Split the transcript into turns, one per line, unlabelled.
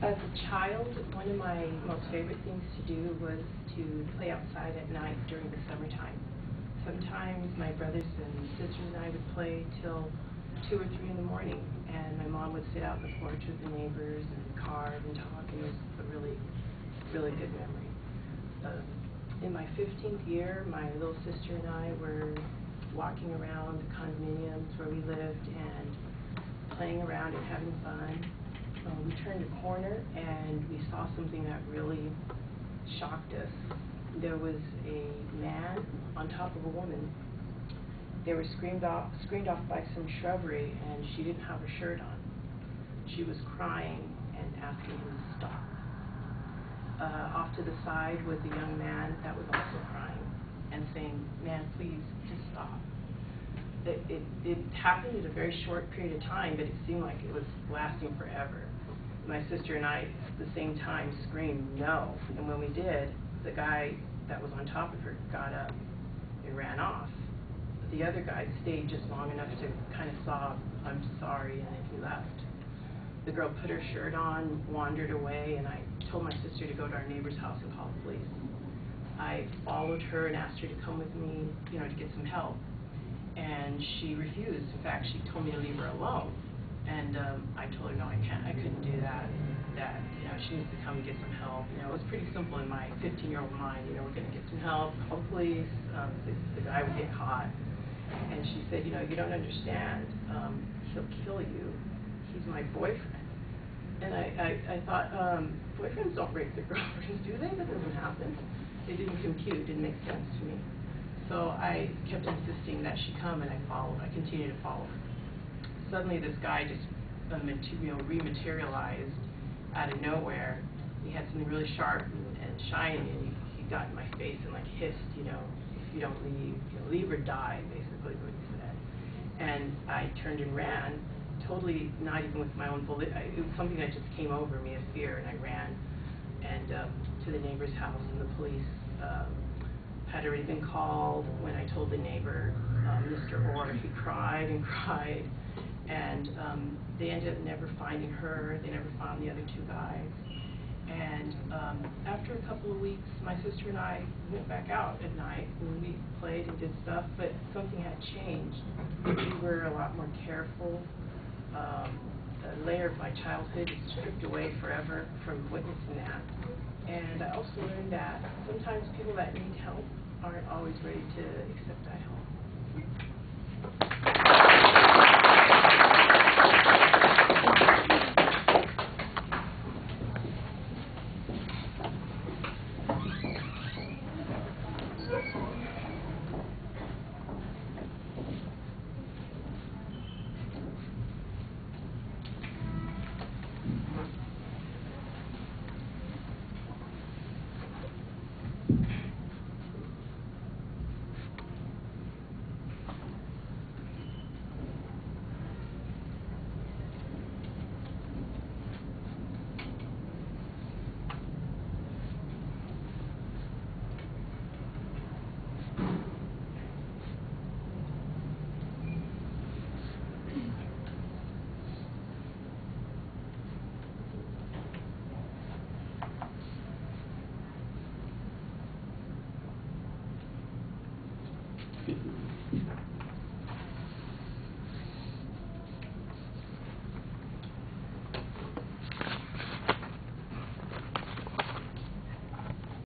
As a child, one of my most favorite things to do was to play outside at night during the summertime. Sometimes my brothers and sisters and I would play till 2 or 3 in the morning, and my mom would sit out on the porch with the neighbors and carve and talk, and it was a really, really good memory. In my 15th year, my little sister and I were walking around the condominiums where we lived and playing around and having fun. We turned a corner and we saw something that really shocked us. There was a man on top of a woman. They were screened off by some shrubbery, and she didn't have her shirt on. She was crying and asking him to stop. Off to the side was a young man that was also crying and saying, "Man, please, just stop." It happened in a very short period of time, but it seemed like it was lasting forever. My sister and I, at the same time, screamed no, and when we did, the guy that was on top of her got up and ran off. The other guy stayed just long enough to kind of sob, "I'm sorry," and then he left. The girl put her shirt on, wandered away, and I told my sister to go to our neighbor's house and call the police. I followed her and asked her to come with me, to get some help. And she refused. In fact, she told me to leave her alone. And I told her, no, I couldn't do that. That, she needs to come and get some help. It was pretty simple in my 15-year-old mind. We're going to get some help, call the police, the guy would get caught. And she said, you don't understand. He'll kill you. He's my boyfriend. And I thought, boyfriends don't rape their girlfriends, do they? That doesn't happen. It didn't compute. It didn't make sense to me. So I kept insisting that she come, and I continued to follow her. Suddenly this guy just rematerialized out of nowhere. He had something really sharp and shiny, and he got in my face and hissed, if you don't leave or die, basically what he said. And I turned and ran, totally not even with my own it was something that just came over me, a fear, and I ran and to the neighbor's house, and the police had already been called. When I told the neighbor, Mr. Orr, he cried and cried, and they ended up never finding her. They never found the other 2 guys. And after a couple of weeks, my sister and I went back out at night, and we played and did stuff, but something had changed. We were a lot more careful. A layer of my childhood is stripped away forever from witnessing that. And I also learned that sometimes people that need help aren't always ready to accept that help.